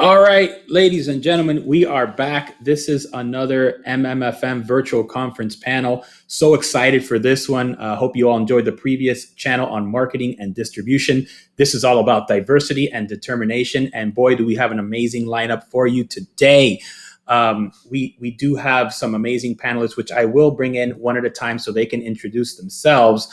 All right, ladies and gentlemen, we are back. This is another MMFM virtual conference panel. So excited for this one. Hope you all enjoyed the previous channel on marketing and distribution. This is all about diversity and determination. And boy, do we have an amazing lineup for you today. We do have some amazing panelists, which I will bring in one at a time so they can introduce themselves.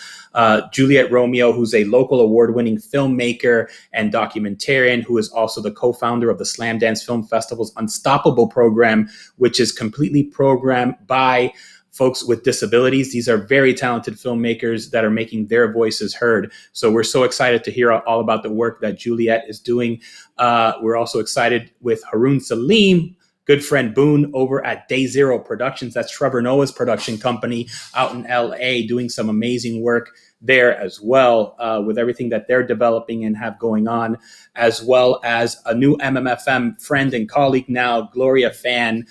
Juliet Romeo, who's a local award-winning filmmaker and documentarian, who is also the co-founder of the SLAMDANCE Film Festival's Unstoppable program, which is completely programmed by folks with disabilities. These are very talented filmmakers that are making their voices heard. So we're so excited to hear all about the work that Juliet is doing. We're also excited with Haroon Saleem, good friend Boon over at Day Zero Productions. That's Trevor Noah's production company out in LA, doing some amazing work there as well, with everything that they're developing and have going on, as well as a new MMFM friend and colleague now, Gloria fan,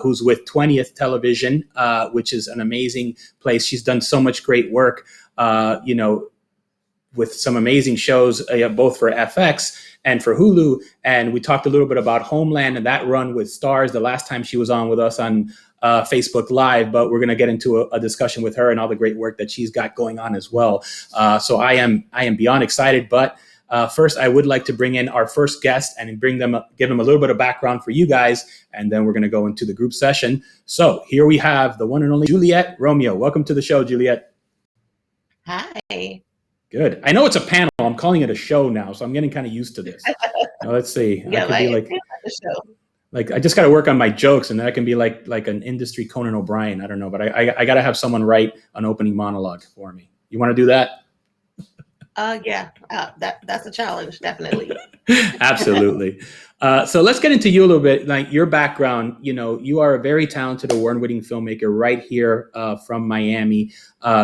who's with 20th Television, which is an amazing place. She's done so much great work, with some amazing shows, both for FX and for Hulu. And we talked a little bit about Homeland and that run with Stars the last time she was on with us on Facebook Live, but we're going to get into a discussion with her and all the great work that she's got going on as well. So I am beyond excited. But first, I would like to bring in our first guest and give them a little bit of background for you guys, and then we're going to go into the group session. So here we have the one and only Juliet Romeo. Welcome to the show, Juliet. Hi. Good. I know it's a panel. I'm calling it a show now, so I'm getting kind of used to this. Now, let's see. Yeah, I could be like I just got to work on my jokes, and then I can be like an industry Conan O'Brien. I don't know, but I got to have someone write an opening monologue for me. You want to do that? That's a challenge, definitely. Absolutely. So let's get into you a little bit, like your background. You are a very talented award-winning filmmaker right here from Miami.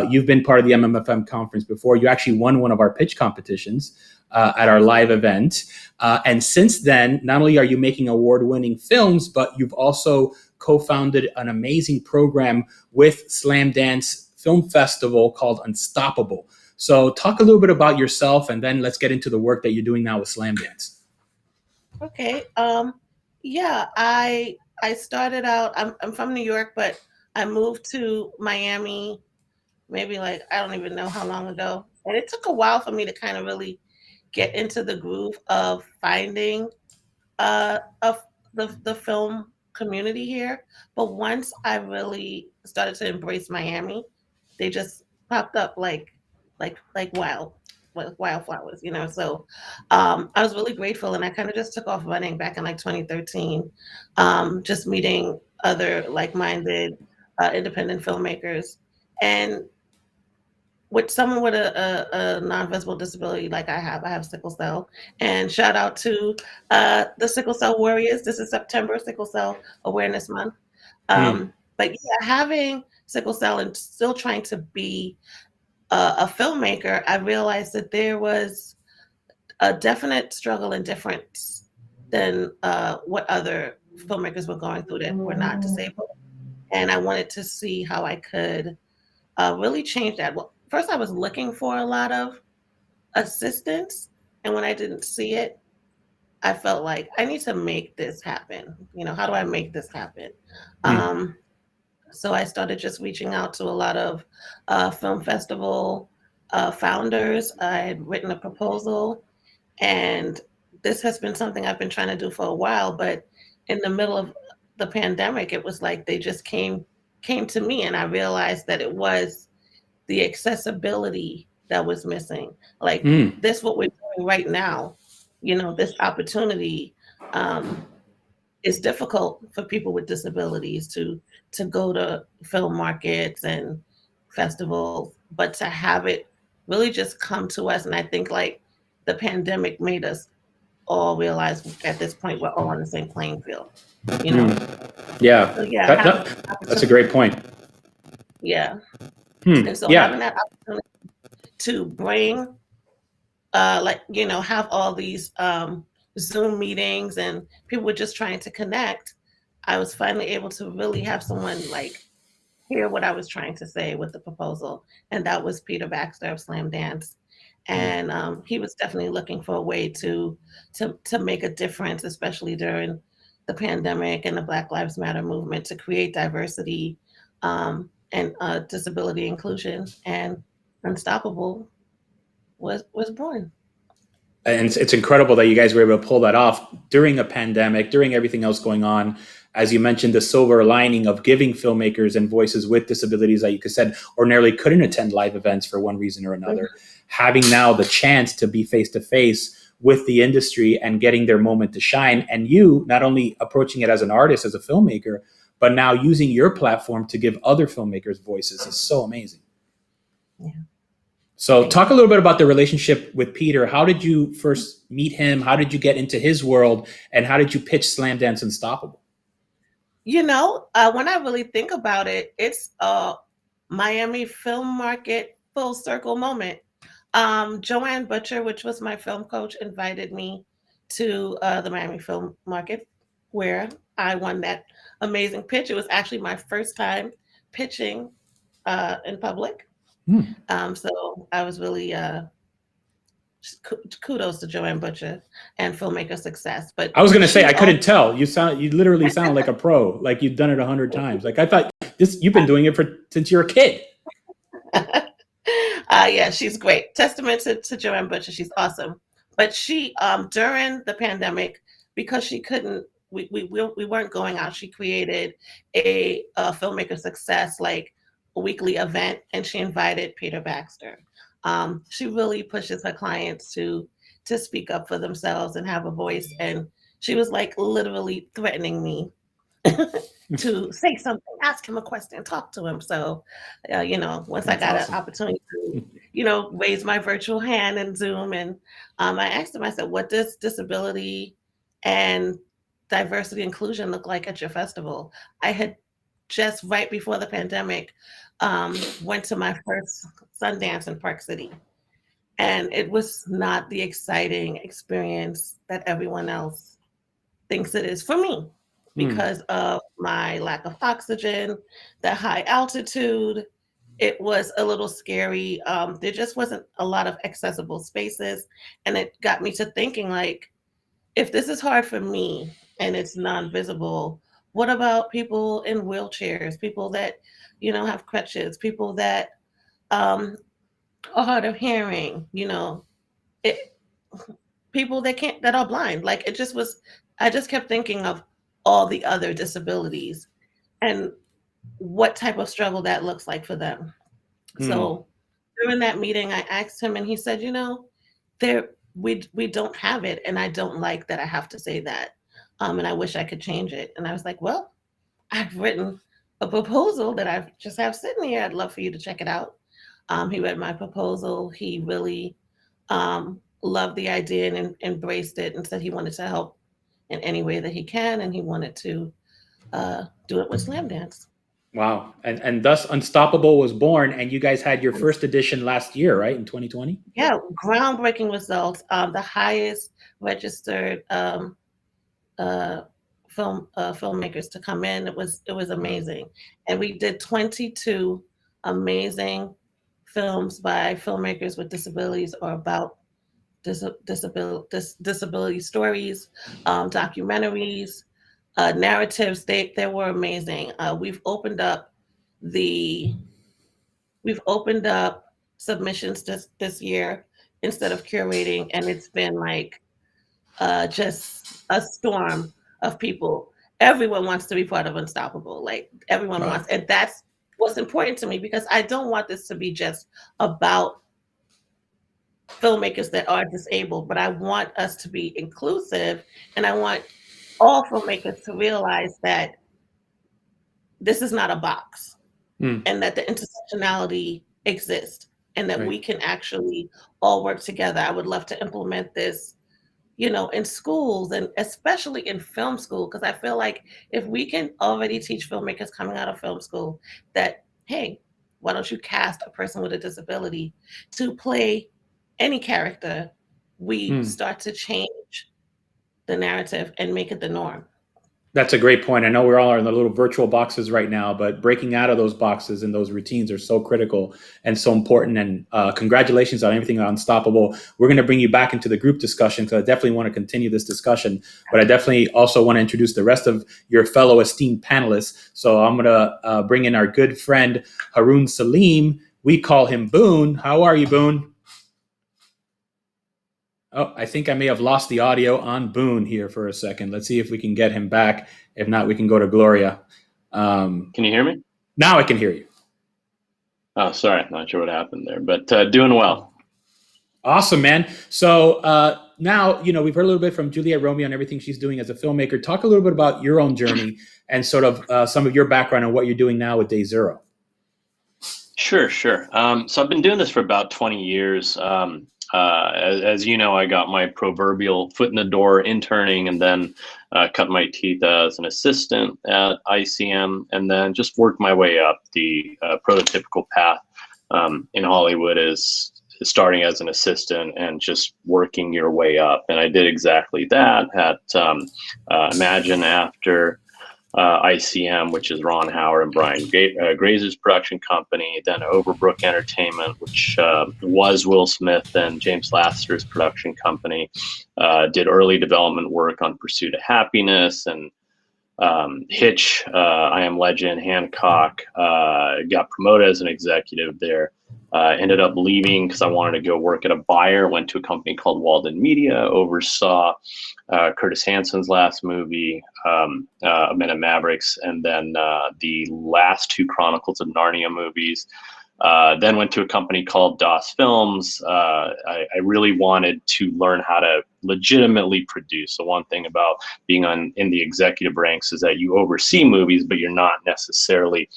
You've been part of the MMFM conference before. You actually won one of our pitch competitions at our live event. And since then, not only are you making award-winning films, but you've also co-founded an amazing program with SLAMDANCE Film Festival called Unstoppable. So talk a little bit about yourself, and then let's get into the work that you're doing now with SLAMDANCE. Okay. I started out, I'm from New York, but I moved to Miami maybe I don't even know how long ago. And it took a while for me to kind of really get into the groove of finding of the film community here. But once I really started to embrace Miami, they just popped up like wildflowers, So I was really grateful, and I kind of just took off running back in 2013, just meeting other like-minded independent filmmakers, and with someone with a non-visible disability like I have sickle cell. And shout out to the sickle cell warriors. This is September Sickle Cell Awareness Month. But yeah, having sickle cell and still trying to be a filmmaker, I realized that there was a definite struggle and difference than what other filmmakers were going through that were not disabled. And I wanted to see how I could really change that. Well, first I was looking for a lot of assistance, and when I didn't see it, I felt like I need to make this happen. How do I make this happen? So I started just reaching out to a lot of film festival founders. I had written a proposal, and this has been something I've been trying to do for a while, but in the middle of the pandemic, it was like they just came to me, and I realized that it was the accessibility that was missing. This, what we're doing right now, this opportunity is difficult for people with disabilities to go to film markets and festivals, but to have it really just come to us. And I think the pandemic made us all realize at this point we're all on the same playing field. Yeah, so, yeah, that's a great point. Yeah. And so having that opportunity to bring, have all these Zoom meetings and people were just trying to connect, I was finally able to really have someone hear what I was trying to say with the proposal. And that was Peter Baxter of SLAMDANCE. and he was definitely looking for a way to make a difference, especially during the pandemic and the Black Lives Matter movement, to create diversity and disability inclusion. And Unstoppable was born. And it's incredible that you guys were able to pull that off during a pandemic, during everything else going on. As you mentioned, the silver lining of giving filmmakers and voices with disabilities that you said ordinarily couldn't attend live events for one reason or another, having now the chance to be face to face with the industry and getting their moment to shine. And you not only approaching it as an artist, as a filmmaker, but now using your platform to give other filmmakers voices is so amazing. Yeah. So talk a little bit about the relationship with Peter. How did you first meet him? How did you get into his world? And how did you pitch SLAMDANCE Unstoppable? When I really think about it, it's a Miami film market full circle moment. Joanne Butcher, which was my film coach, invited me to the Miami film market, where I won that amazing pitch. It was actually my first time pitching in public. So I was really kudos to Joanne Butcher and Filmmaker Success. But I was going to say, I couldn't tell. You literally sound like a pro, like you've done it 100 times. Like I thought you've been doing it since you're a kid. Yeah, she's great. Testament to Joanne Butcher. She's awesome. But she, during the pandemic, because she couldn't, we weren't going out, she created a Filmmaker Success, like a weekly event, and she invited Peter Baxter. She really pushes her clients to speak up for themselves and have a voice. And she was like literally threatening me to say something, ask him a question, talk to him. So, once That's I got awesome. an opportunity to, raise my virtual hand in Zoom, and I asked him, I said, what does disability and diversity inclusion look like at your festival? I had just right before the pandemic went to my first Sundance in Park City. And it was not the exciting experience that everyone else thinks it is for me, because of my lack of oxygen, the high altitude. It was a little scary. There just wasn't a lot of accessible spaces. And it got me to thinking, like, if this is hard for me and it's non-visible, what about people in wheelchairs, people that, have crutches, people that are hard of hearing, it, people that are blind. Like, I just kept thinking of all the other disabilities and what type of struggle that looks like for them. So during that meeting, I asked him, and he said, we don't have it, and I don't like that I have to say that, and I wish I could change it. And I was like, well, I've written a proposal that I just have sitting here. I'd love for you to check it out. He read my proposal. He really loved the idea and embraced it, and said he wanted to help in any way that he can, and he wanted to do it with SLAMDANCE. Wow. And thus Unstoppable was born, and you guys had your first edition last year, right? In 2020? Yeah, groundbreaking results. The highest registered filmmakers to come in. It was amazing. And we did 22 amazing films by filmmakers with disabilities or about disability stories, documentaries, narratives. They were amazing. We've opened up submissions this year instead of curating, and it's been like just a storm of people. Everyone wants to be part of Unstoppable. Like, everyone wants, and that's what's important to me, because I don't want this to be just about filmmakers that are disabled, but I want us to be inclusive, and I want all filmmakers to realize that this is not a box, and that the intersectionality exists, and that we can actually all work together. I would love to implement this, in schools, and especially in film school, because I feel like if we can already teach filmmakers coming out of film school that, hey, why don't you cast a person with a disability to play any character, we start to change the narrative and make it the norm. That's a great point. I know we're all in the little virtual boxes right now, but breaking out of those boxes and those routines are so critical and so important. And congratulations on everything on Unstoppable. We're going to bring you back into the group discussion because I definitely want to continue this discussion. But I definitely also want to introduce the rest of your fellow esteemed panelists. So I'm going to bring in our good friend Haroon Saleem. We call him Boon. How are you, Boon? Oh, I think I may have lost the audio on Boon here for a second. Let's see if we can get him back. If not, we can go to Gloria. Can you hear me? Now I can hear you. Oh, sorry. Not sure what happened there, but doing well. Awesome, man. So now, we've heard a little bit from Juliet Romeo and everything she's doing as a filmmaker. Talk a little bit about your own journey and sort of some of your background and what you're doing now with Day Zero. Sure. So I've been doing this for about 20 years. As you know, I got my proverbial foot in the door interning and then cut my teeth as an assistant at ICM and then just worked my way up. The prototypical path in Hollywood is starting as an assistant and just working your way up. And I did exactly that at Imagine after ICM, which is Ron Howard and Brian Grazer's production company, then Overbrook Entertainment, which was Will Smith and James Lasseter's production company, did early development work on Pursuit of Happiness and Hitch, I Am Legend, Hancock, got promoted as an executive there. Ended up leaving because I wanted to go work at a buyer, went to a company called Walden Media, oversaw Curtis Hanson's last movie, Men in Mavericks, and then the last two Chronicles of Narnia movies. Then went to a company called DOS Films. I really wanted to learn how to legitimately produce. So one thing about being in the executive ranks is that you oversee movies, but you're not necessarily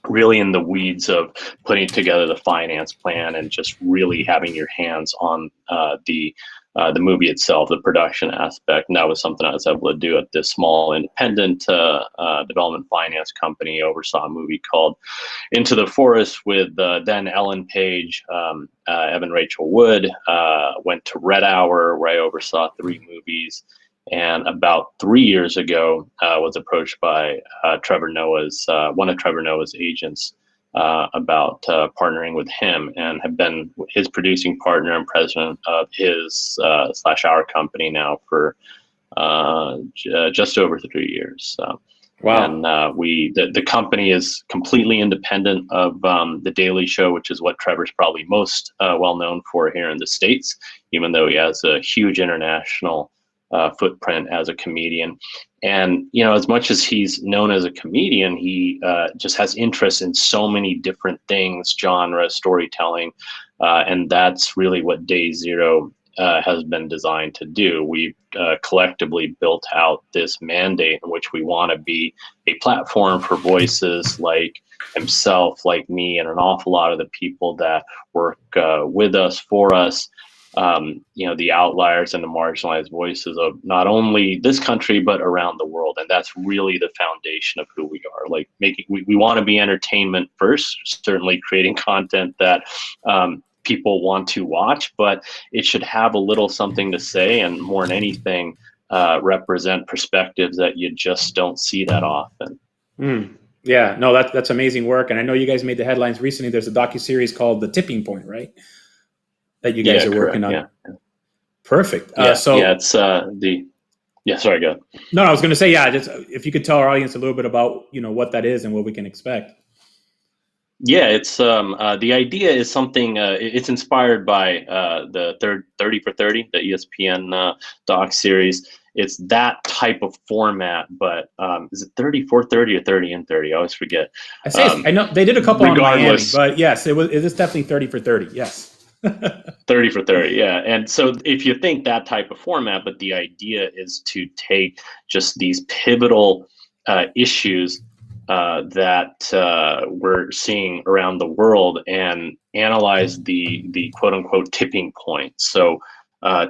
really in the weeds of putting together the finance plan and just really having your hands on the movie itself, the production aspect. And that was something I was able to do at this small independent development finance company. Oversaw a movie called Into the Forest with then Ellen Page, Evan Rachel Wood. Went to Red Hour, where I oversaw 3 movies. And about 3 years ago, was approached by Trevor Noah's, one of Trevor Noah's agents, about partnering with him, and have been his producing partner and president of his / our company now for just over 3 years. Wow. And the company is completely independent of The Daily Show, which is what Trevor's probably most well known for here in the States, even though he has a huge international footprint as a comedian. And as much as he's known as a comedian, he just has interest in so many different things, genre, storytelling, and that's really what Day Zero has been designed to do. We've collectively built out this mandate in which we want to be a platform for voices like himself, like me, and an awful lot of the people that work with us, for us, the outliers and the marginalized voices of not only this country, but around the world. And that's really the foundation of who we are. Like we want to be entertainment first, certainly creating content that people want to watch, but it should have a little something to say, and more than anything, represent perspectives that you just don't see that often. Yeah, no, that's amazing work. And I know you guys made the headlines recently. There's a docuseries called The Tipping Point, right? That you guys are working on. Yeah. Perfect. It's sorry, go ahead. No, I was going to say, just if you could tell our audience a little bit about, what that is and what we can expect. Yeah, it's the idea is something, it's inspired by the 30 for 30, the ESPN doc series. It's that type of format, but is it 30 for 30 or 30 and 30? I always forget. I know they did a couple on Miami, but yes, it is definitely 30 for 30. Yes. 30 for 30, yeah. And so if you think that type of format, but the idea is to take just these pivotal issues that we're seeing around the world and analyze the quote unquote tipping point. So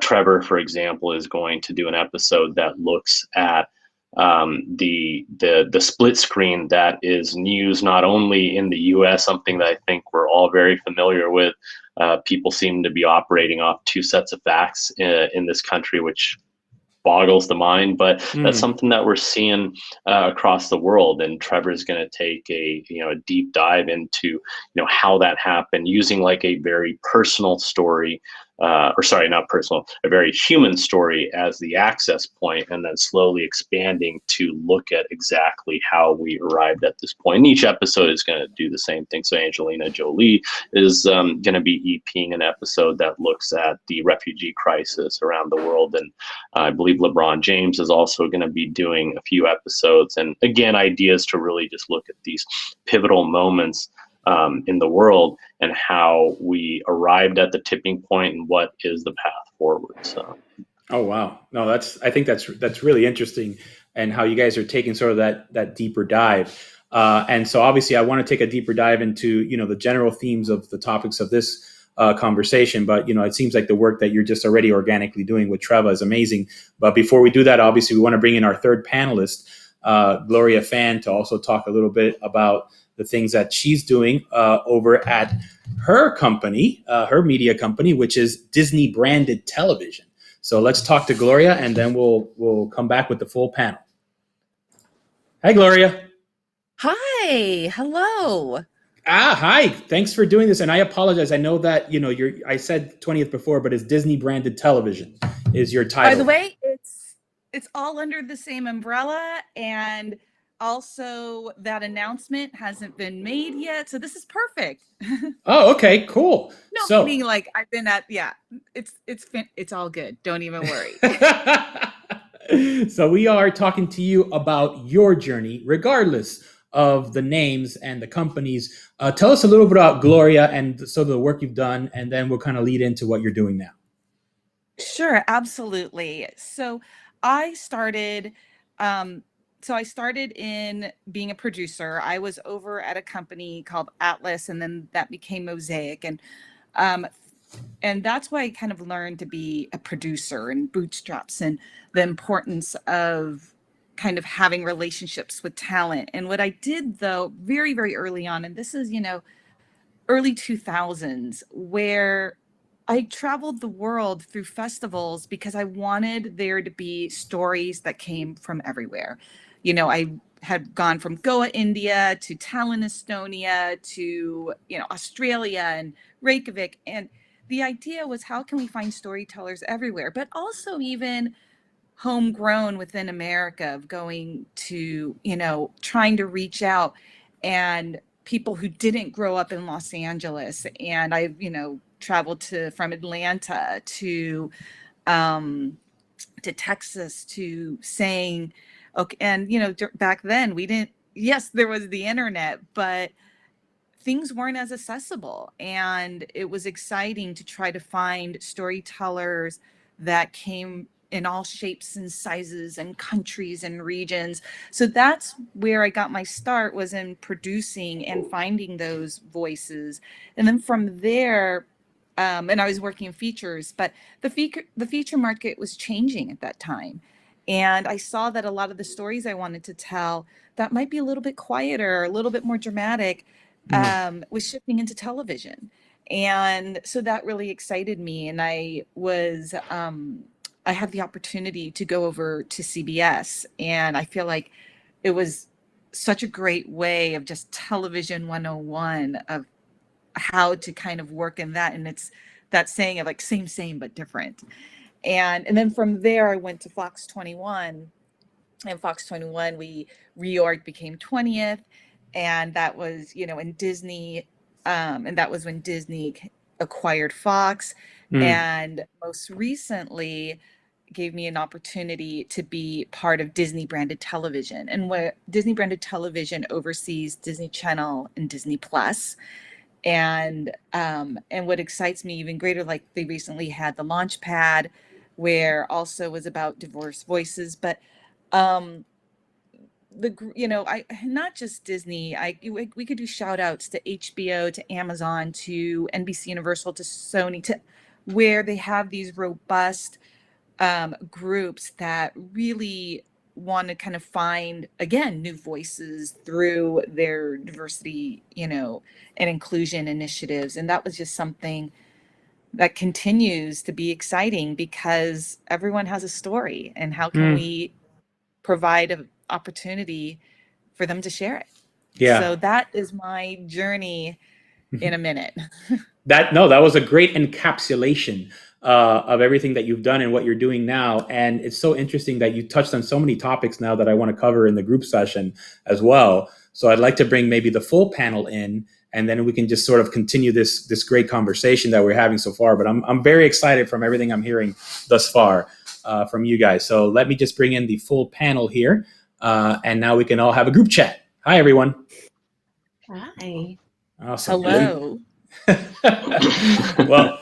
Trevor, for example, is going to do an episode that looks at the split screen that is news not only in the US, something that I think we're all very familiar with. People seem to be operating off 2 sets of facts in this country, which boggles the mind, but that's Mm. something that we're seeing across the world. And Trevor's going to take a a deep dive into how that happened, using like a very personal story, or sorry, not personal, a very human story as the access point, and then slowly expanding to look at exactly how we arrived at this point. And each episode is going to do the same thing. So Angelina Jolie is going to be EPing an episode that looks at the refugee crisis around the world, and I believe LeBron James is also going to be doing a few episodes. And again, ideas to really just look at these pivotal moments in the world and how we arrived at the tipping point and what is the path forward. So. Oh wow, no, I think that's really interesting, and how you guys are taking sort of that deeper dive. And so obviously, I want to take a deeper dive into the general themes of the topics of this conversation. But it seems like the work that you're just already organically doing with Treva is amazing. But before we do that, obviously, we want to bring in our third panelist, Gloria Fan, to also talk a little bit about the things that she's doing over at her company, her media company, which is Disney branded television. So let's talk to Gloria, and then we'll come back with the full panel. Hi, Gloria. Hi. Hello. Hi. Thanks for doing this. And I apologize. I know that I said 20th before, but it's Disney branded television is your title. By the way, it's all under the same umbrella, and also that announcement hasn't been made yet, so this is perfect. Oh, okay, cool. No, meaning like I've been at it's all good. Don't even worry. So we are talking to you about your journey, regardless of the names and the companies. Tell us a little bit about Gloria and sort of the work you've done, and then we'll kind of lead into what you're doing now. Sure, absolutely. So I started in being a producer. I was over at a company called Atlas, and then that became Mosaic, and that's why I kind of learned to be a producer and bootstraps and the importance of kind of having relationships with talent. And what I did, though, very, very early on, and this is early 2000s, where I traveled the world through festivals because I wanted there to be stories that came from everywhere. I had gone from Goa, India, to Tallinn, Estonia, to Australia and Reykjavik, and the idea was, how can we find storytellers everywhere, but also even homegrown within America, of going to trying to reach out, and people who didn't grow up in Los Angeles. And I traveled from Atlanta to Texas, to saying, okay, and back then we didn't, yes, there was the internet, but things weren't as accessible, and it was exciting to try to find storytellers that came in all shapes and sizes and countries and regions. So that's where I got my start, was in producing and finding those voices. And then from there, and I was working in features, but the feature market was changing at that time. And I saw that a lot of the stories I wanted to tell that might be a little bit quieter, a little bit more dramatic, was shifting into television. And so that really excited me. And I had the opportunity to go over to CBS, and I feel like it was such a great way of just television 101 of how to kind of work in that. And it's that saying of like same, but different. And then from there, I went to Fox 21, and Fox 21, we reorged, became 20th. And that was, in Disney. And that was when Disney acquired Fox. And most recently gave me an opportunity to be part of Disney branded television. And what Disney branded television oversees Disney Channel and Disney Plus. And what excites me even greater, like they recently had the launch pad, where also was about diverse voices, but not just Disney. We could do shout outs to HBO, to Amazon, to NBC Universal, to Sony, to where they have these robust groups that really want to kind of find, again, new voices through their diversity, and inclusion initiatives. And that was just something that continues to be exciting because everyone has a story, and how can we provide an opportunity for them to share it? Yeah. So that is my journey in a minute. That was a great encapsulation of everything that you've done and what you're doing now. And it's so interesting that you touched on so many topics now that I want to cover in the group session as well. So I'd like to bring maybe the full panel in, and then we can just sort of continue this great conversation that we're having so far. But I'm very excited from everything I'm hearing thus far from you guys. So let me just bring in the full panel here, and now we can all have a group chat. Hi, everyone. Hi. Awesome. Hello. Well,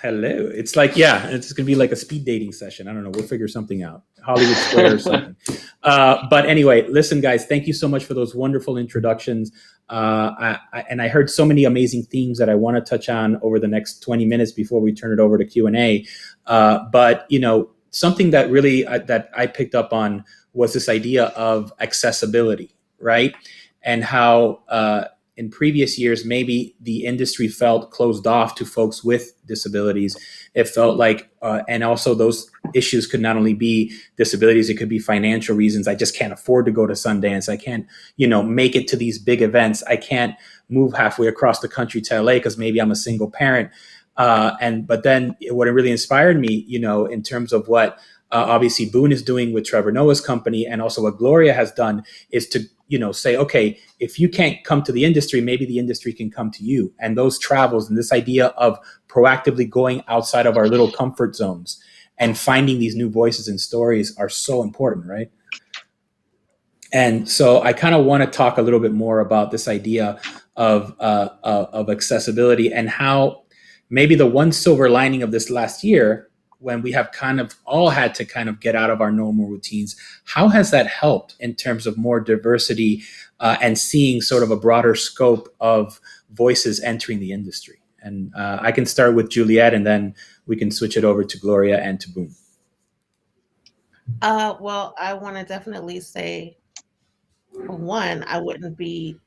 hello. It's like, it's going to be like a speed dating session. I don't know. We'll figure something out. Hollywood Square or something. But anyway, listen, guys, thank you so much for those wonderful introductions. And I heard so many amazing themes that I want to touch on over the next 20 minutes before we turn it over to Q&A. But, something that really that I picked up on was this idea of accessibility, right? And how in previous years, maybe the industry felt closed off to folks with disabilities. It felt like, and also those issues could not only be disabilities, it could be financial reasons. I just can't afford to go to Sundance. I can't, make it to these big events. I can't move halfway across the country to LA because maybe I'm a single parent. But then what really inspired me, in terms of what obviously Boon is doing with Trevor Noah's company, and also what Gloria has done, is to say, okay, if you can't come to the industry, maybe the industry can come to you. And those travels and this idea of proactively going outside of our little comfort zones and finding these new voices and stories are so important, right? And so I kind of want to talk a little bit more about this idea of accessibility, and how maybe the one silver lining of this last year, when we have kind of all had to kind of get out of our normal routines, how has that helped in terms of more diversity and seeing sort of a broader scope of voices entering the industry? And I can start with Juliet, and then we can switch it over to Gloria and to Boon. Well, I want to definitely say, for one, I wouldn't be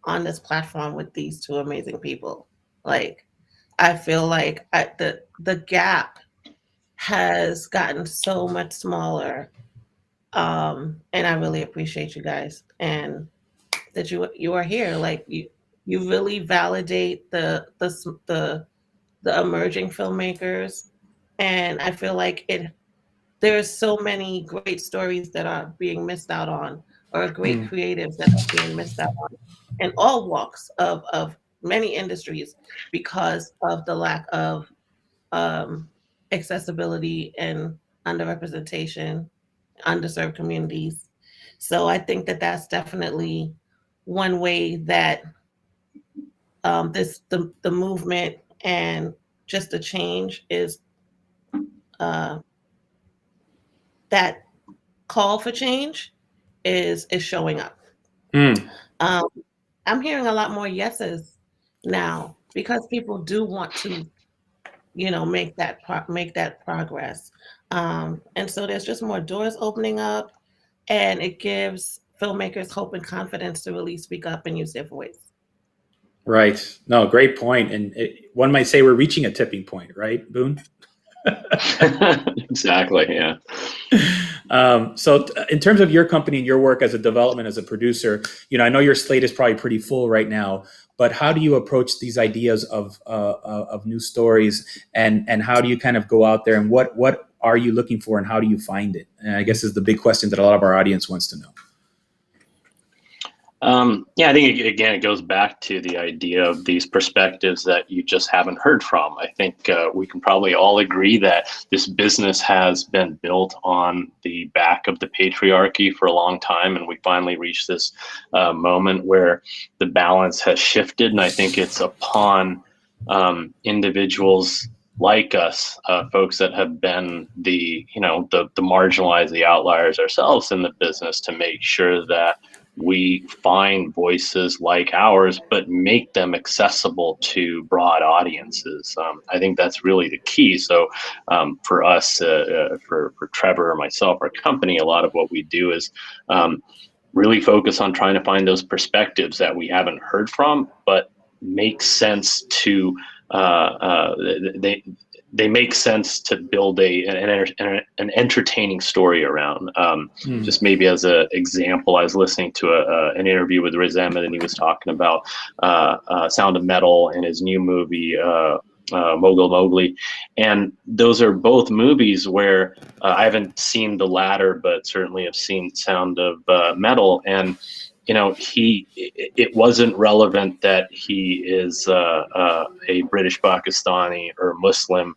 on this platform with these two amazing people. Like, I feel like the gap has gotten so much smaller, and I really appreciate you guys, and that you are here. Like, you really validate the emerging filmmakers, and I feel like there's so many great stories that are being missed out on, or great creatives that are being missed out on, in all walks of many industries, because of the lack of accessibility and underrepresentation, underserved communities. So I think that that's definitely one way that the movement and just the change is that call for change is showing up. I'm hearing a lot more yeses now, because people do want to make that progress, and so there's just more doors opening up, and it gives filmmakers hope and confidence to really speak up and use their voice. Right. No, great point. And one might say we're reaching a tipping point, right, Boon? Exactly. Yeah. So in terms of your company and your work as a development, as a producer, I know your slate is probably pretty full right now, but how do you approach these ideas of new stories, and how do you kind of go out there, and what are you looking for, and how do you find it? And I guess is the big question that a lot of our audience wants to know. I think, again, it goes back to the idea of these perspectives that you just haven't heard from. I think we can probably all agree that this business has been built on the back of the patriarchy for a long time, and we finally reached this moment where the balance has shifted. And I think it's upon individuals like us, folks that have been the marginalized, the outliers ourselves in the business, to make sure that we find voices like ours, but make them accessible to broad audiences. I think that's really the key. So for us, for Trevor or myself, our company, a lot of what we do is really focus on trying to find those perspectives that we haven't heard from, but make sense to they they make sense to build an entertaining story around. Just maybe as an example, I was listening to an interview with Riz Ahmed, and he was talking about Sound of Metal and his new movie, Mogul Mowgli. And those are both movies where I haven't seen the latter, but certainly have seen Sound of Metal. And you know, it wasn't relevant that he is a British Pakistani or Muslim.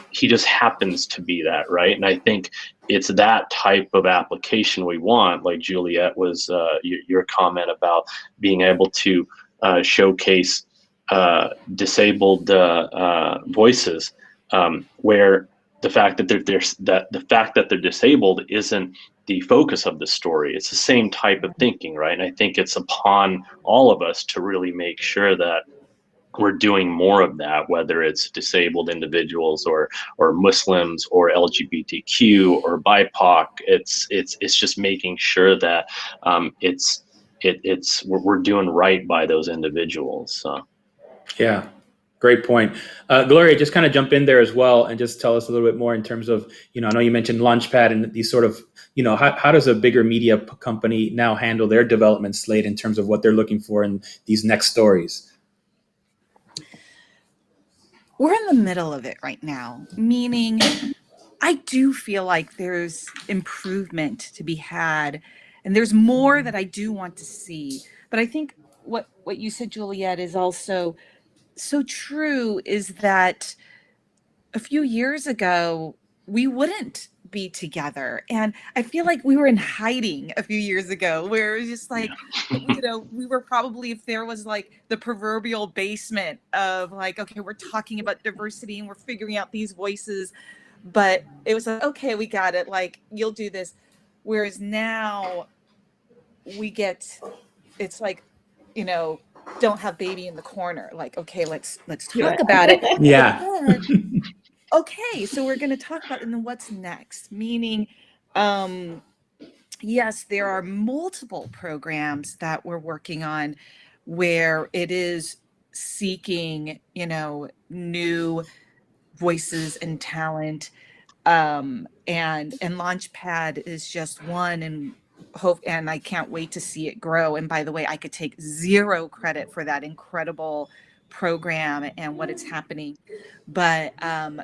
He just happens to be that, right? And I think it's that type of application we want. Like Juliet was your comment about being able to showcase disabled voices, where the fact that they're disabled isn't the focus of the story. It's the same type of thinking, right? And I think it's upon all of us to really make sure that we're doing more of that, whether it's disabled individuals or Muslims or LGBTQ or BIPOC. It's just making sure that we're doing right by those individuals. So. Yeah, great point. Gloria, just kind of jump in there as well and just tell us a little bit more in terms of, you know, I know you mentioned Launchpad and these sort of, you know, how does a bigger media company now handle their development slate in terms of what they're looking for in these next stories? We're in the middle of it right now, meaning I do feel like there's improvement to be had, and there's more that I do want to see. But I think what you said, Juliet, is also so true, is that a few years ago, we wouldn't be together. And I feel like we were in hiding a few years ago, where it was just like, you know, we were probably, if there was like the proverbial basement of like, okay, we're talking about diversity and we're figuring out these voices, but it was like, okay, we got it. Like, you'll do this. Whereas now it's like, you know, don't have baby in the corner. Like, okay, let's talk about it. Yeah. Then, okay, so we're going to talk about it, and then what's next? Meaning, yes, there are multiple programs that we're working on where it is seeking, you know, new voices and talent. And Launchpad is just one, and I can't wait to see it grow. And by the way, I could take zero credit for that incredible program and what it's happening, but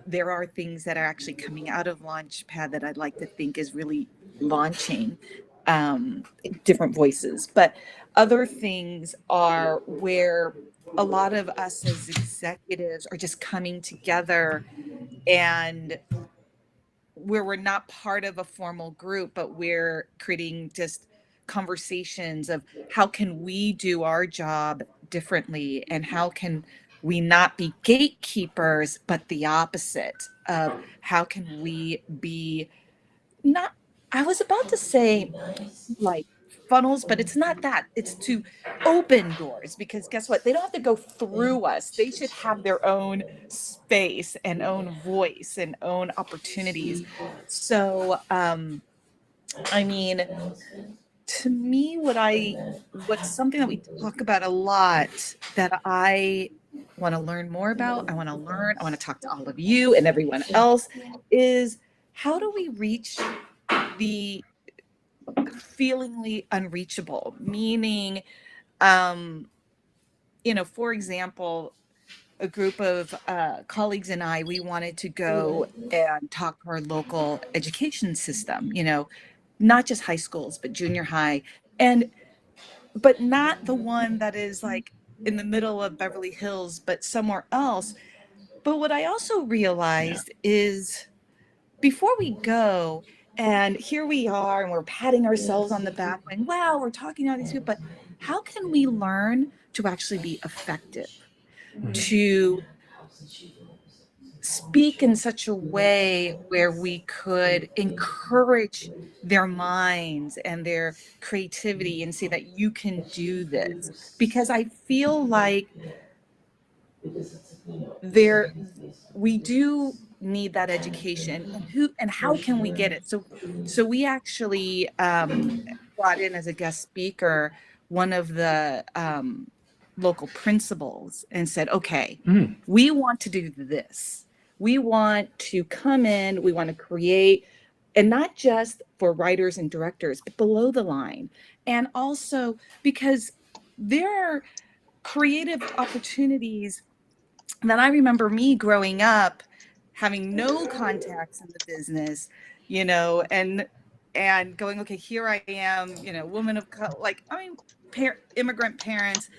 there are things that are actually coming out of Launchpad that I'd like to think is really launching different voices. But other things are where a lot of us as executives are just coming together, and where we're not part of a formal group, but we're creating just conversations of how can we do our job differently, and how can we not be gatekeepers, but the opposite of how can we be not, I was about to say like funnels, but it's not that. It's to open doors, because guess what? They don't have to go through us. They should have their own space and own voice and own opportunities. So, I mean, to me, what's something that we talk about a lot that I want to learn more about, I want to talk to all of you and everyone else, is how do we reach the feelingly unreachable? Meaning, you know, for example, a group of colleagues and I, we wanted to go and talk to our local education system, you know, not just high schools, but junior high, but not the one that is like in the middle of Beverly Hills, but somewhere else. But what I also realized is, before we go, and here we are, and we're patting ourselves on the back, going, wow, we're talking to all these people, but how can we learn to actually be effective, to speak in such a way where we could encourage their minds and their creativity and say that you can do this? Because I feel like we do need that education, and how can we get it? So we actually brought in as a guest speaker one of the local principals and said, okay, we want to do this. We want to come in, we want to create, and not just for writers and directors, but below the line. And also because there are creative opportunities that I remember me growing up, having no contacts in the business, you know, and going, okay, here I am, you know, woman of color, like, I mean, immigrant parents.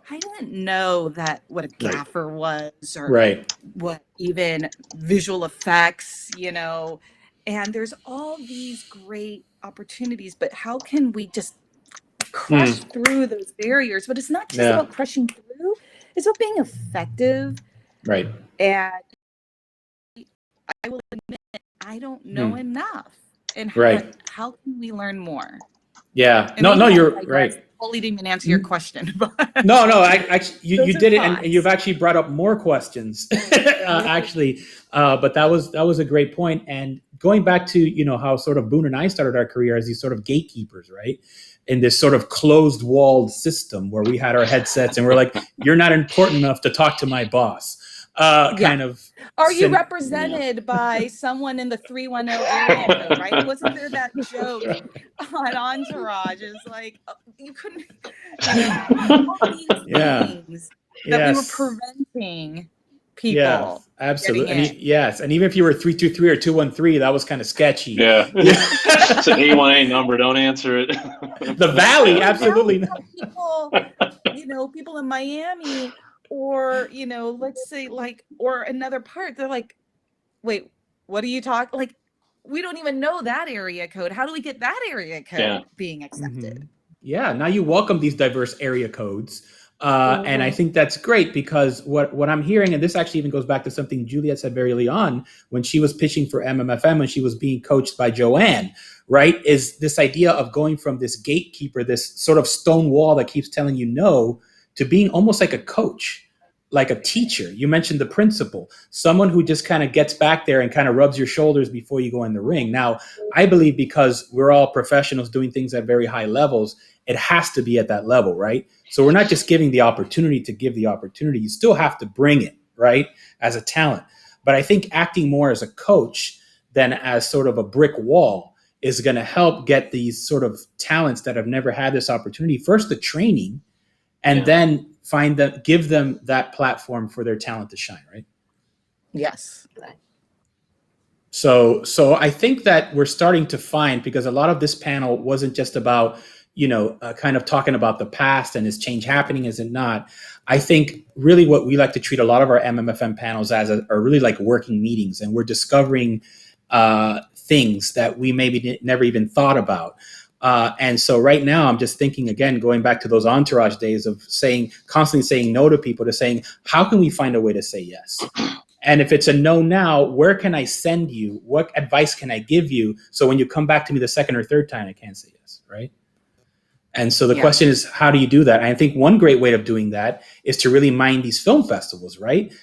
I didn't know that what a gaffer was, or what even visual effects, you know, and there's all these great opportunities, but how can we just crush through those barriers? But it's not just about crushing through, it's about being effective. Right. And I will admit, I don't know enough. And how can we learn more? Yeah. And No, you're right. Totally didn't even answer your question. But no, you did it, and you've actually brought up more questions, actually. But that was a great point. And going back to, you know, how sort of Boon and I started our career as these sort of gatekeepers, right? In this sort of closed walled system where we had our headsets and we're like, you're not important enough to talk to my boss. Kind of. Are you represented by someone in the 310 area code, right? Wasn't there that joke on Entourage? It's like, you couldn't, you know, all these things that we were preventing people. Yeah, absolutely. And even if you were 323 or 213, that was kind of sketchy. Yeah. It's an 818 number. Don't answer it. The Valley, absolutely. People, you know, people in Miami, or, you know, let's say like, or another part, they're like, wait, what are you talking? Like, we don't even know that area code. How do we get that area code being accepted? Yeah, now you welcome these diverse area codes. And I think that's great, because what I'm hearing, and this actually even goes back to something Juliet said very early on when she was pitching for MMFM, when she was being coached by Joanne, right, is this idea of going from this gatekeeper, this sort of stone wall that keeps telling you no, to being almost like a coach, like a teacher. You mentioned the principal, someone who just kind of gets back there and kind of rubs your shoulders before you go in the ring. Now, I believe because we're all professionals doing things at very high levels, it has to be at that level, right? So we're not just giving the opportunity to give the opportunity. You still have to bring it, right, as a talent. But I think acting more as a coach than as sort of a brick wall is going to help get these sort of talents that have never had this opportunity, first the training, and then give them that platform for their talent to shine, right? Yes. So I think that we're starting to find, because a lot of this panel wasn't just about, you know, kind of talking about the past and is change happening, is it not? I think really what we like to treat a lot of our MMFM panels as are really like working meetings, and we're discovering things that we maybe never even thought about. And so right now I'm just thinking, again, going back to those Entourage days of constantly saying no to people, to saying, how can we find a way to say yes? And if it's a no now, where can I send you? What advice can I give you? So when you come back to me the second or third time, I can't say yes, right? And so the question is, how do you do that? And I think one great way of doing that is to really mind these film festivals, right?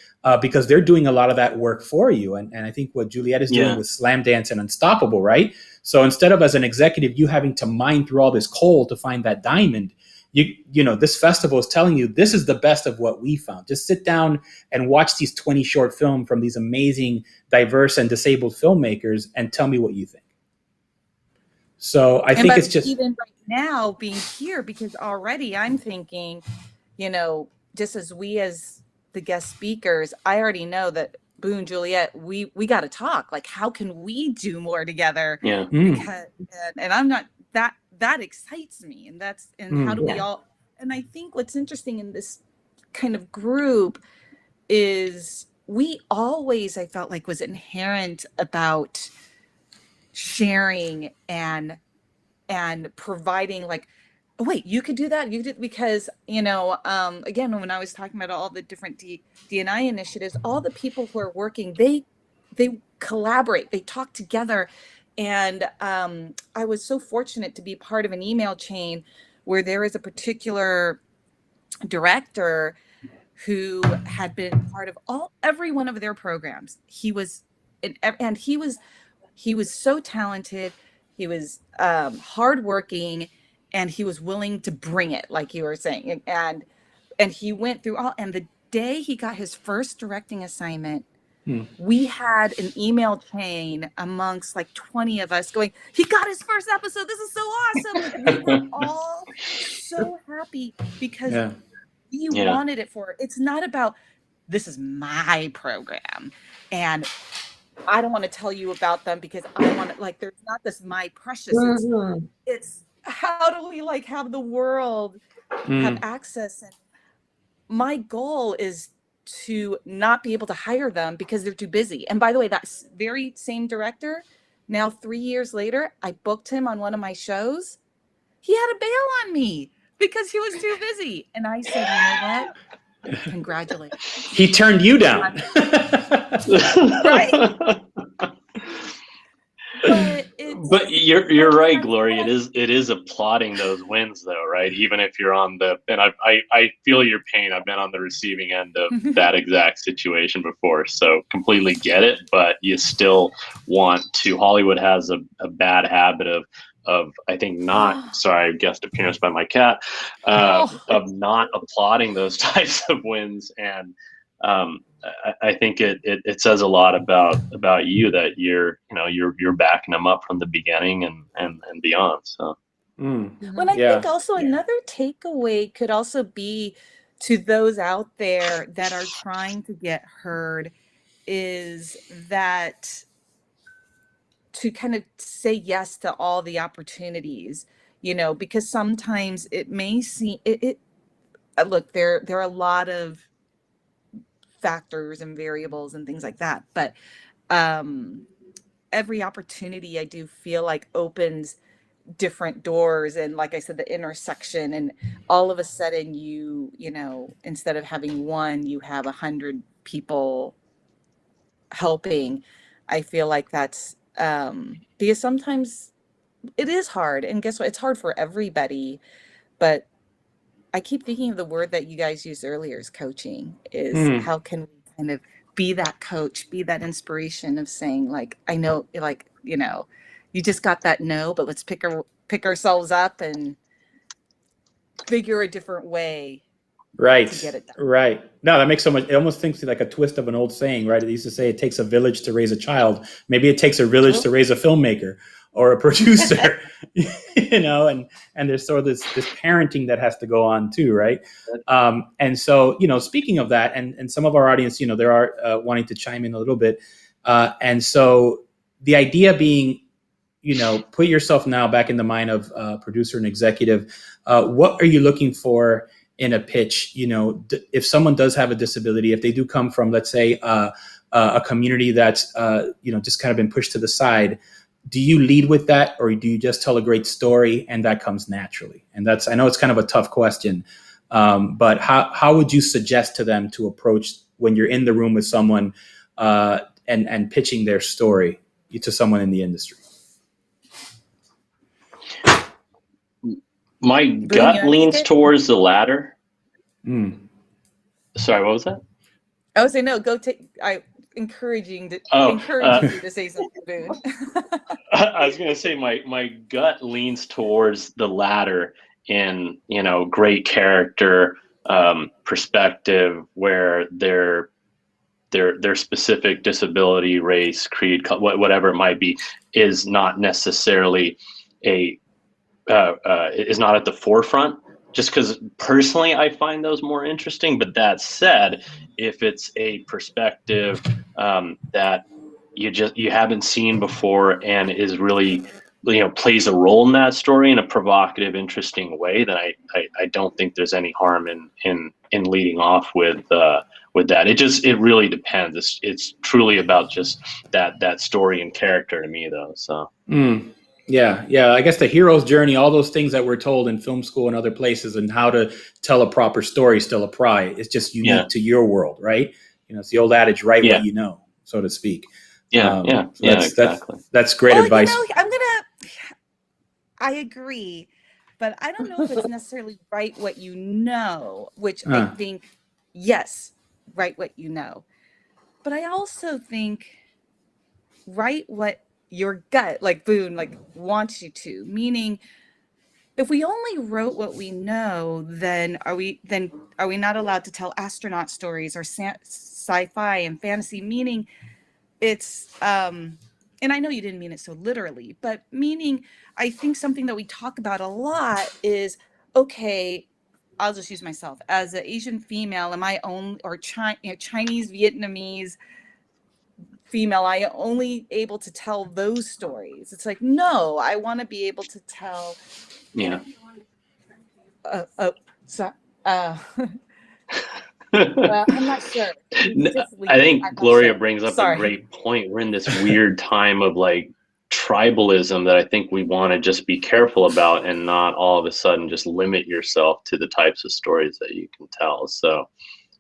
Because they're doing a lot of that work for you. And I think what Juliet is doing with SLAMDANCE and Unstoppable, right? So instead of, as an executive, you having to mine through all this coal to find that diamond, you know, this festival is telling you, this is the best of what we found. Just sit down and watch these 20 short films from these amazing, diverse and disabled filmmakers and tell me what you think. So I think it's just, even right now being here, because already I'm thinking, you know, just as the guest speakers, I already know that Boon, Juliet, we got to talk. Like, how can we do more together? Yeah. Because, and I'm not that excites me, and how do we all? And I think what's interesting in this kind of group is we always, I felt like, was inherent about sharing and providing, like, oh, wait, you could do that, you did, because, you know, again, when I was talking about all the different D&I initiatives, all the people who are working, they collaborate, they talk together. And I was so fortunate to be part of an email chain where there is a particular director who had been part of every one of their programs. He was so talented. He was hardworking, and he was willing to bring it, like you were saying. And And he went through all, and the day he got his first directing assignment, Hmm. we had an email chain amongst like 20 of us going, he got his first episode. This is so awesome. Like, we were all so happy because Yeah. we Yeah. wanted it for, it's not about, this is my program and I don't want to tell you about them because I want to, like, there's not this my precious. Mhm. It's how do we like have the world have access? And my goal is to not be able to hire them because they're too busy. And by the way, that very same director, now 3 years later, I booked him on one of my shows. He had to bail on me because he was too busy. And I said, you know what? Congratulations. He turned you down. Right? But you're right, Gloria. It is applauding those wins, though, right? Even if you're on the, and I feel your pain. I've been on the receiving end of that exact situation before, so completely get it. But you still want to. Hollywood has a bad habit of I think not. Sorry, guest appearance by my cat. Of not applauding those types of wins, and I think it says a lot about you that you're backing them up from the beginning and beyond. So Well, I think also another takeaway could also be to those out there that are trying to get heard is that to kind of say yes to all the opportunities, because sometimes it may seem look, there are a lot of factors and variables and things like that, but every opportunity I do feel like opens different doors, and like I said, the intersection, and all of a sudden you instead of having one, you have 100 people helping. I feel like that's because sometimes it is hard, and guess what, it's hard for everybody, but I keep thinking of the word that you guys used earlier is coaching, is how can we kind of be that coach, be that inspiration of saying, like, I know, like, you just got that no, but let's pick ourselves up and figure a different way Right. to get it done. Right. No, that makes so much. It almost thinks like a twist of an old saying, right? It used to say it takes a village to raise a child. Maybe it takes a village to raise a filmmaker or a producer, and there's sort of this parenting that has to go on too, right? And so, speaking of that, and some of our audience, there are wanting to chime in a little bit. And so the idea being, put yourself now back in the mind of producer and executive. What are you looking for in a pitch? If someone does have a disability, if they do come from, let's say, a community that's, just kind of been pushed to the side, do you lead with that, or do you just tell a great story and that comes naturally? And I know it's kind of a tough question, but how would you suggest to them to approach when you're in the room with someone and pitching their story to someone in the industry? My gut leans towards the latter. Sorry, what was that? I would say no. Encouraging you to say something, Boon. I was going to say my gut leans towards the latter in great character, perspective, where their specific disability, race, creed, whatever it might be, is not necessarily is not at the forefront. Just because personally I find those more interesting. But that said, if it's a perspective that you haven't seen before and is really plays a role in that story in a provocative, interesting way, then I don't think there's any harm in leading off with that. It really depends. It's truly about just that story and character to me, though. So. Yeah. I guess the hero's journey, all those things that we're told in film school and other places, and how to tell a proper story still apply. It's just unique to your world, right? It's the old adage, write what you know, so to speak. Exactly. That's great advice. I agree, but I don't know if it's necessarily write what you know, which I think, yes, write what you know. But I also think write what your gut, like Boon, like wants you to, meaning if we only wrote what we know, then are we not allowed to tell astronaut stories or sci-fi and fantasy? Meaning, it's and I know you didn't mean it so literally, but meaning I think something that we talk about a lot is, okay, I'll just use myself as an Asian female. Am I only, or Chinese, Vietnamese female, I only able to tell those stories? It's like, no, I want to be able to tell. Yeah. So, well, I'm not sure. I think Gloria brings up a great point. We're in this weird time of like tribalism that I think we want to just be careful about and not all of a sudden just limit yourself to the types of stories that you can tell. So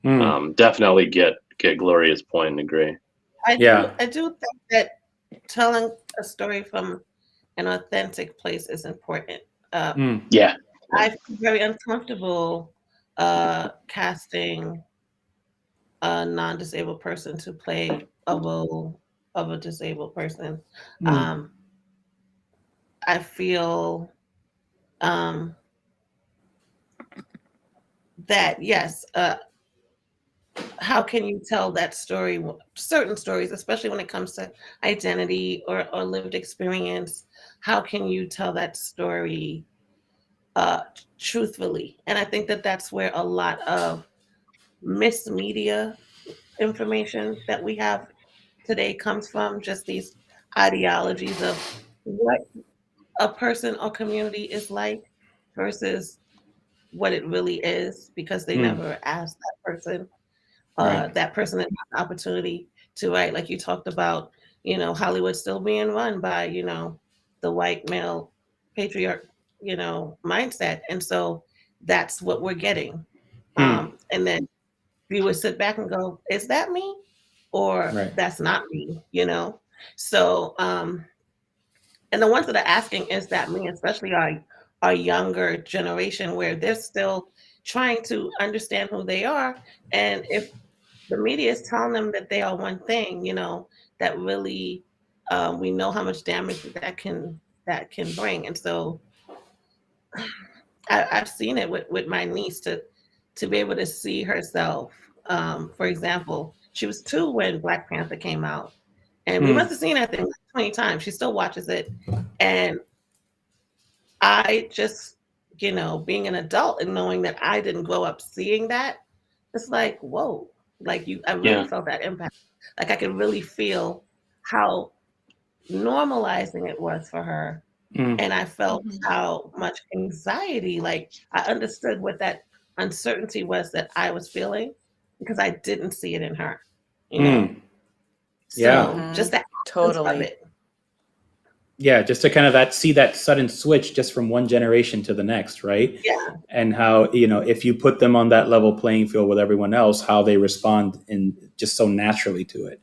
definitely get Gloria's point and agree. I do think that telling a story from an authentic place is important. Yeah. I feel very uncomfortable casting a non-disabled person to play a role of a disabled person. I feel that, yes, how can you tell that story, certain stories, especially when it comes to identity or lived experience, how can you tell that story truthfully? And I think that that's where a lot of mixed media information that we have today comes from, just these ideologies of what a person or community is like versus what it really is, because they never asked that person. That person had an opportunity to write, like you talked about, Hollywood still being run by, the white male patriarch, mindset. And so that's what we're getting. And then you would sit back and go, is that me? Or that's not me, So, and the ones that are asking, is that me, especially our younger generation, where they're still trying to understand who they are. And if the media is telling them that they are one thing, that really, we know how much damage that can bring. And so I've seen it with my niece, to be able to see herself. For example, she was 2 when Black Panther came out, and we must have seen that thing like 20 times. She still watches it. And I just, being an adult and knowing that I didn't grow up seeing that, it's like, whoa, like I really felt that impact. Like I could really feel how normalizing it was for her. And I felt how much anxiety, like I understood what that uncertainty was that I was feeling, because I didn't see it in her, So just that totally of it. Yeah, just to kind of see that sudden switch just from one generation to the next, right? Yeah. And how, if you put them on that level playing field with everyone else, how they respond in just so naturally to it.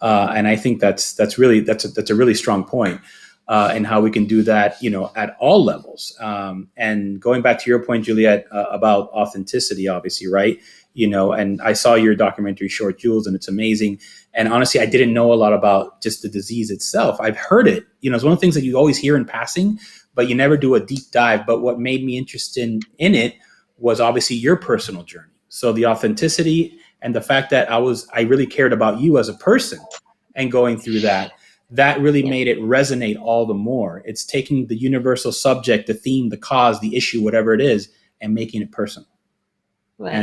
And I think that's a really strong point, and how we can do that, at all levels. And going back to your point, Juliet, about authenticity, obviously, right? And I saw your documentary short, Jules, and it's amazing. And honestly, I didn't know a lot about just the disease itself. I've heard it, it's one of the things that you always hear in passing, but you never do a deep dive. But what made me interested in it was obviously your personal journey. So the authenticity and the fact that I really cared about you as a person and going through that really made it resonate all the more. It's taking the universal subject, the theme, the cause, the issue, whatever it is, and making it personal. Right.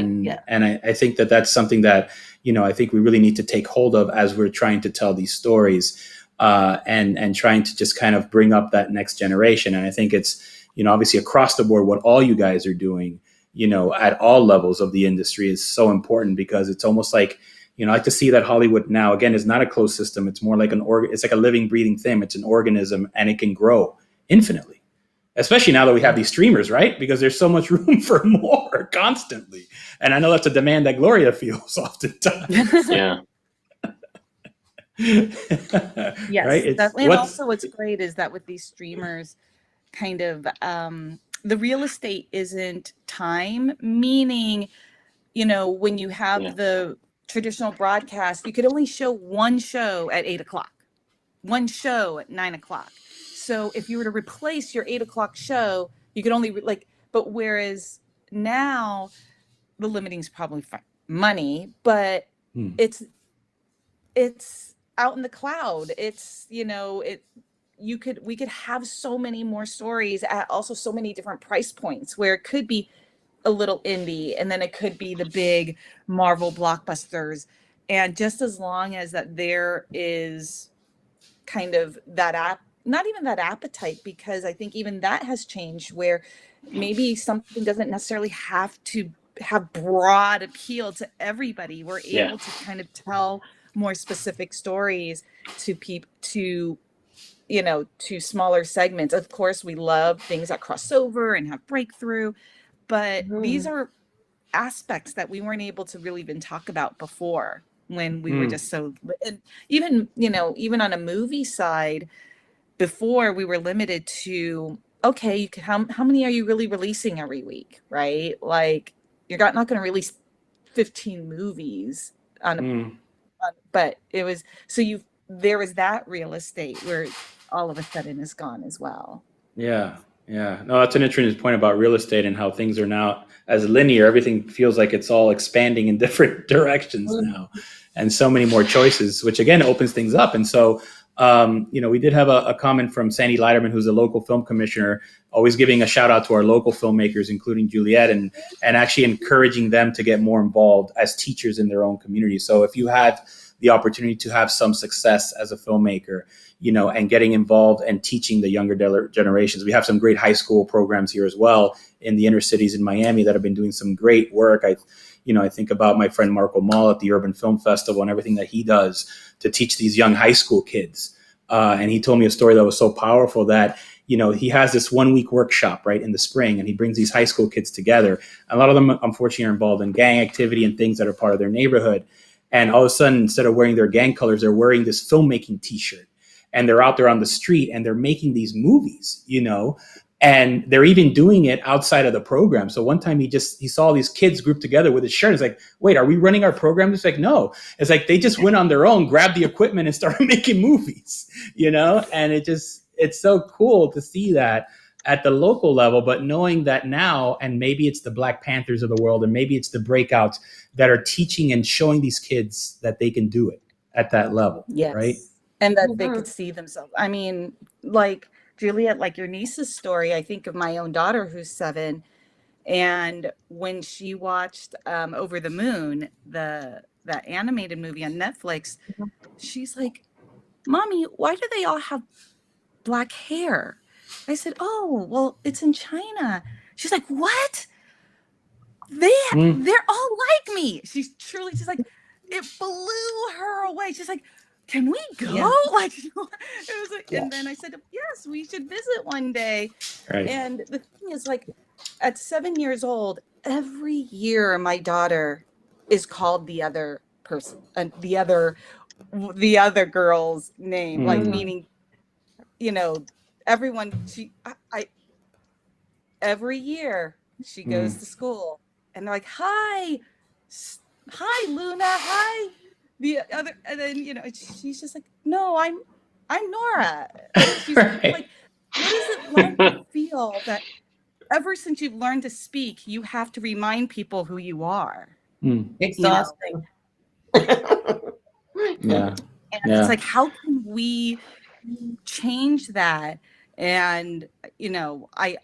And I think that that's something that, I think we really need to take hold of as we're trying to tell these stories, and trying to just kind of bring up that next generation. And I think it's, obviously across the board, what all you guys are doing, at all levels of the industry is so important, because it's almost like, I like to see that Hollywood now, again, is not a closed system. It's more like it's like a living, breathing thing. It's an organism, and it can grow infinitely. Especially now that we have these streamers, right? Because there's so much room for more constantly. And I know that's a demand that Gloria feels oftentimes. Yeah. Yes. Right? And also what's great is that with these streamers, kind of the real estate isn't time, meaning, when you have the traditional broadcast, you could only show one show at 8:00, one show at 9:00. So if you were to replace your 8:00 show, You could only but whereas now the limiting is probably money, but it's out in the cloud. It's, we could have so many more stories at also so many different price points, where it could be a little indie and then it could be the big Marvel blockbusters. And just as long as that there is kind of that not even that appetite, because I think even that has changed, where maybe something doesn't necessarily have to have broad appeal to everybody. We're able to kind of tell more specific stories to people, to smaller segments. Of course, we love things that cross over and have breakthrough, but these are aspects that we weren't able to really even talk about before, when we were just so, and even on a movie side, before we were limited to, okay, you can, how many are you really releasing every week, right? Like, you're not going to release 15 movies but it was, there was that real estate where all of a sudden is gone as well. Yeah. No, that's an interesting point about real estate and how things are now as linear. Everything feels like it's all expanding in different directions now, and so many more choices, which again opens things up. And so, we did have a comment from Sandy Leiterman, who's a local film commissioner, always giving a shout out to our local filmmakers, including Juliet, and actually encouraging them to get more involved as teachers in their own community. So if you have the opportunity to have some success as a filmmaker, and getting involved and teaching the younger generations. We have some great high school programs here as well in the inner cities in Miami that have been doing some great work. I think about my friend Marco Mall at the Urban Film Festival and everything that he does to teach these young high school kids. And he told me a story that was so powerful that, he has this 1 week workshop right in the spring, and he brings these high school kids together. A lot of them, unfortunately, are involved in gang activity and things that are part of their neighborhood. And all of a sudden, instead of wearing their gang colors, they're wearing this filmmaking t-shirt. And they're out there on the street and they're making these movies, and they're even doing it outside of the program. So one time he saw these kids grouped together with his shirt. It's like, wait, are we running our program? It's like, no. It's like they just went on their own, grabbed the equipment and started making movies, and it's so cool to see that at the local level, but knowing that now, and maybe it's the Black Panthers of the world, and maybe it's the breakouts that are teaching and showing these kids that they can do it at that level, right? And that they could see themselves. I mean, like Juliet, like your niece's story, I think of my own daughter who's 7. And when she watched Over the Moon, that animated movie on Netflix, she's like, Mommy, why do they all have black hair? I said, oh, well, it's in China. She's like, what? They're all like me. She's like, it blew her away. She's like, can we go? Yeah. Like, it was like, and then I said, yes, we should visit one day. Right. And the thing is, like, at 7 years old, every year my daughter is called the other person, the other girl's name, like, meaning, everyone. Every year she goes to school, and they're like, hi, Luna, hi. The other, and then she's just like, no, I'm Nora. She's like, what is it like to feel that ever since you've learned to speak, you have to remind people who you are? Exhausting. And it's like, how can we change that? And I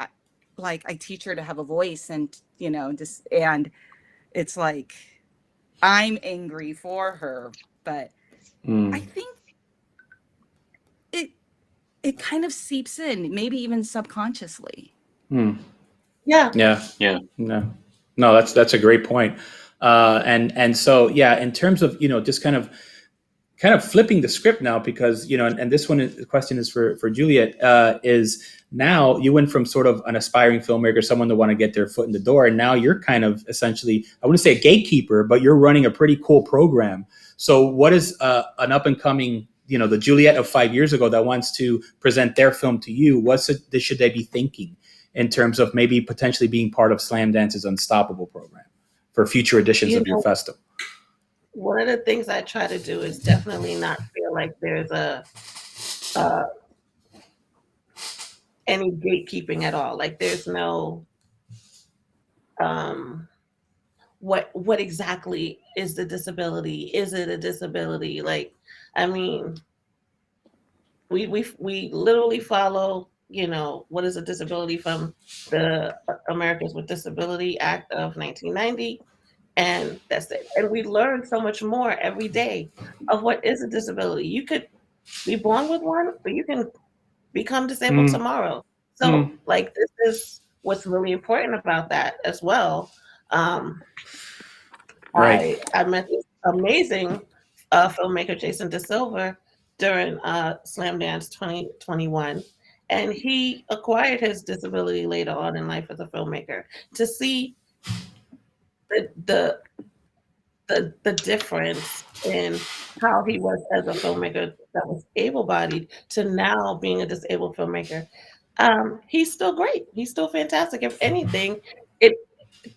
teach her to have a voice, and and it's like, I'm angry for her, but I think it kind of seeps in, maybe even subconsciously. Yeah. No, that's a great point. And so, in terms of, just kind of flipping the script now, because, and this the question is for Juliet, is now you went from sort of an aspiring filmmaker, someone to want to get their foot in the door. And now you're kind of essentially, I wouldn't say a gatekeeper, but you're running a pretty cool program. So what is an up and coming, the Juliet of 5 years ago that wants to present their film to you? Should they be thinking in terms of maybe potentially being part of SLAMDANCE's Unstoppable program for future editions of your festival? One of the things I try to do is definitely not feel like there's any gatekeeping at all. Like there's no what exactly is the disability? Is it a disability? Like, I mean, we literally follow, you know, what is a disability from the Americans with Disability Act of 1990, and that's it. And we learn so much more every day of what is a disability. You could be born with one, but you can become disabled tomorrow. So, like, this is what's really important about that as well. Right. I met this amazing filmmaker, Jason De Silva, during SLAMDANCE 2021. And he acquired his disability later on in life as a filmmaker. To see the difference in how he was as a filmmaker that was able-bodied to now being a disabled filmmaker, he's still great. He's still fantastic. If anything, it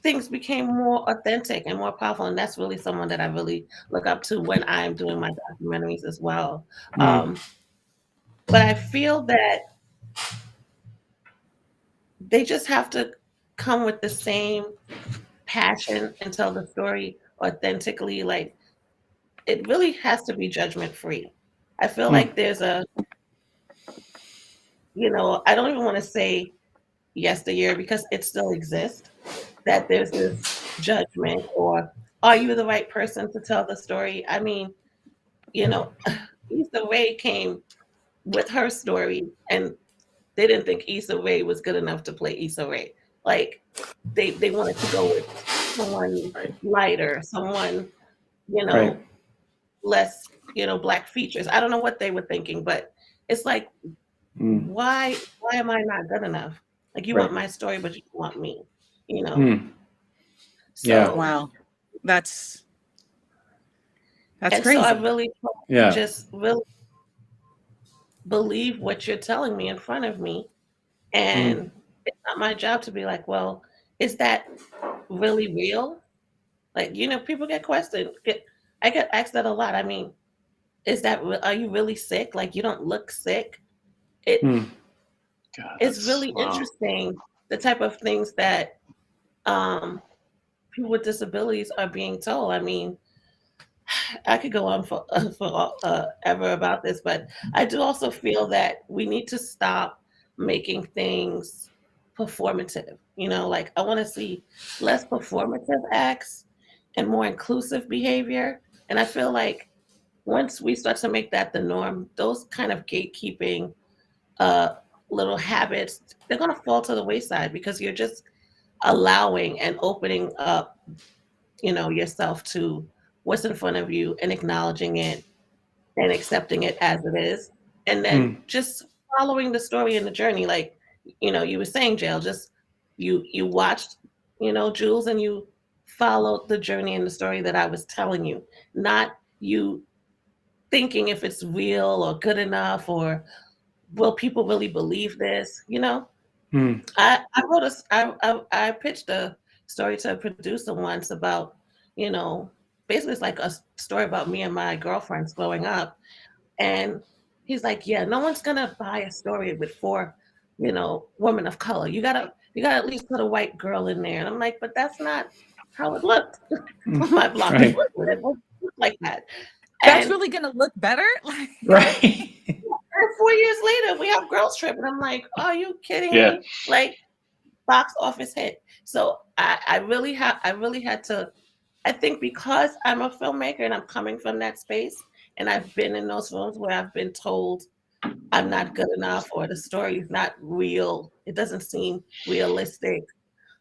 things became more authentic and more powerful, and that's really someone that I really look up to when I'm doing my documentaries as well. But I feel that they just have to come with the same passion and tell the story authentically. Like, it really has to be judgment free. I feel like there's a, you know, I don't even want to say yesteryear because it still exists, that there's this judgment or are you the right person to tell the story? I mean, you know, Issa Rae came with her story and they didn't think Issa Rae was good enough to play Issa Rae. Like they wanted to go with someone lighter, someone, you know, less, you know, black features. I don't know what they were thinking, but it's like, why am I not good enough? Like you want my story, but you want me, you know? So, wow, that's and crazy. so I really just really believe what you're telling me in front of me. And it's not my job to be like, well, is that really real? Like, you know, people get questioned. I get asked that a lot. I mean, are you really sick? Like, you don't look sick. God, It's really interesting the type of things that people with disabilities are being told. I mean, I could go on for ever about this, but I do also feel that we need to stop making things performative. You know, like I want to see less performative acts and more inclusive behavior. And I feel like once we start to make that the norm, those kind of gatekeeping uh, little habits, they're going to fall to the wayside because you're just allowing and opening up, you know, yourself to what's in front of you and acknowledging it and accepting it as it is. And then just following the story and the journey. Like, you know, you were saying, Jail, just you watched, you know, Jules, and you followed the journey and the story that I was telling you, not you thinking if it's real or good enough or will people really believe this, you know? I wrote I pitched a story to a producer once about, you know, basically it's like a story about me and my girlfriends growing up. And he's like, yeah, no one's gonna buy a story with 4, you know, women of color. You gotta at least put a white girl in there. And I'm like, but that's not how it looked on my blog. It wouldn't look like that. That's And really gonna look better. Right. and 4 years later, we have Girls Trip, and I'm like, are you kidding me? Like, box office hit. So I really had to. I think because I'm a filmmaker and I'm coming from that space, and I've been in those rooms where I've been told I'm not good enough or the story is not real. It doesn't seem realistic.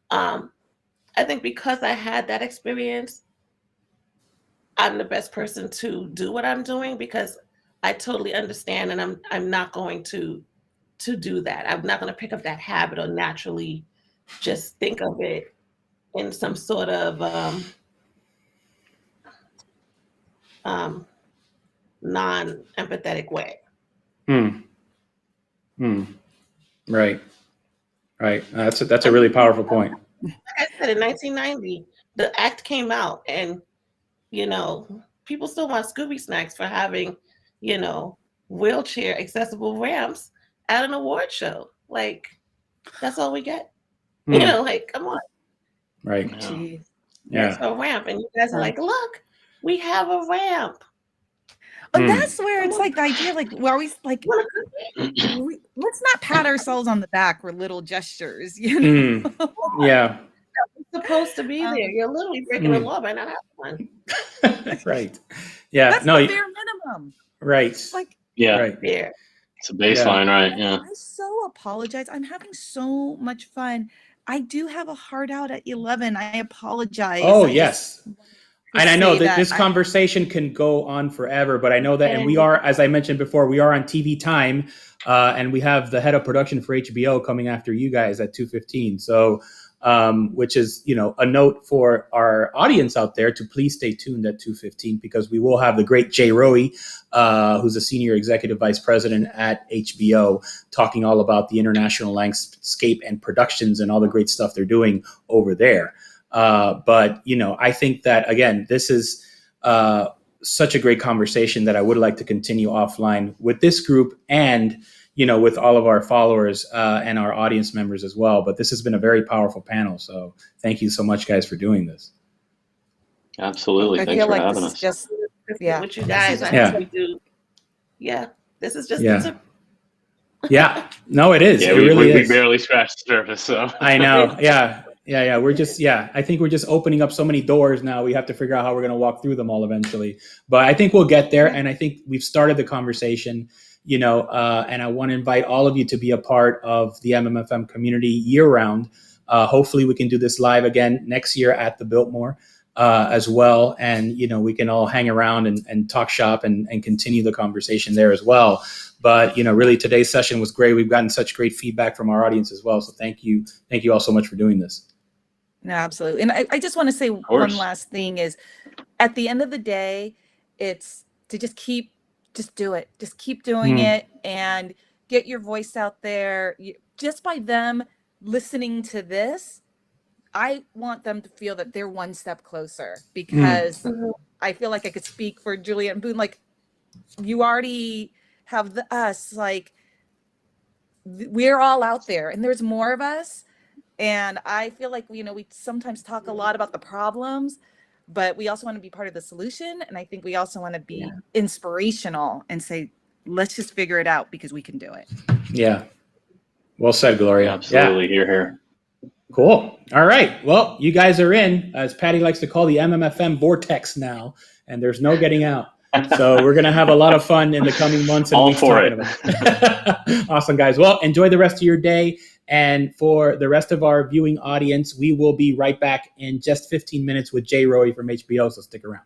I think because I had that experience, I'm the best person to do what I'm doing because I totally understand, and I'm not going to do that. I'm not going to pick up that habit or naturally just think of it in some sort of non-empathetic way. Right. That's a really powerful point. Like I said, in 1990, the act came out, and you know, people still want Scooby Snacks for having, you know, wheelchair accessible ramps at an award show. Like, that's all we get. Hmm. You know, like, come on. Right. Yeah. Jeez. There's Yeah. a ramp. And you guys are like, look, we have a ramp. And Mm. that's where it's like the idea, like we're always like, let's not pat ourselves on the back with little gestures, you know? Mm. Yeah. It's supposed to be there. You're literally breaking the law by not having one. Right. Yeah. That's No. the bare minimum. Right. Like, Yeah. Right. Yeah. It's a baseline, right? Yeah. I so apologize. I'm having so much fun. I do have a heart out at 11. I apologize. Oh, I yes. just And I know say that this I- conversation can go on forever, but I know that, and we are, as I mentioned before, we are on TV time, and we have the head of production for HBO coming after you guys at 2:15. So, which is, you know, a note for our audience out there to please stay tuned at 2:15, because we will have the great Jay Rowe, who's a senior executive vice president at HBO, talking all about the international landscape and productions and all the great stuff they're doing over there. But, you know, I think that, again, this is such a great conversation that I would like to continue offline with this group and, you know, with all of our followers and our audience members as well. But this has been a very powerful panel. So thank you so much, guys, for doing this. Absolutely. I Thanks feel for like having this us. is just, yeah. With you guys, I Yeah. hope we do. Yeah. This is just Yeah. the tip. Yeah, no, it is. Yeah, It we, really we is. barely scratched the surface. So I know. Yeah. We're just, I think we're just opening up so many doors now. We have to figure out how we're going to walk through them all eventually. But I think we'll get there. And I think we've started the conversation, you know, and I want to invite all of you to be a part of the MMFM community year round. Hopefully we can do this live again next year at the Biltmore as well. And, you know, we can all hang around and talk shop and continue the conversation there as well. But, you know, really today's session was great. We've gotten such great feedback from our audience as well. So thank you. Thank you all so much for doing this. No, absolutely. And I just want to say one last thing is, at the end of the day, it's to just do it. Just keep doing it and get your voice out there. Just by them listening to this, I want them to feel that they're one step closer, because I feel like I could speak for Juliet and Boon. Like, you already have us, like, we're all out there and there's more of us. And I feel like, you know, we sometimes talk a lot about the problems, but we also want to be part of the solution. And I think we also want to be inspirational and say, let's just figure it out, because we can do it. Yeah. Well said, Gloria. Absolutely. Here. Cool. All right. Well, you guys are in, as Patty likes to call the MMFM vortex now, and there's no getting out. So we're going to have a lot of fun in the coming months and weeks talking about it. Awesome, guys. Well, enjoy the rest of your day. And for the rest of our viewing audience, we will be right back in just 15 minutes with Jay Rowe from HBO. So stick around.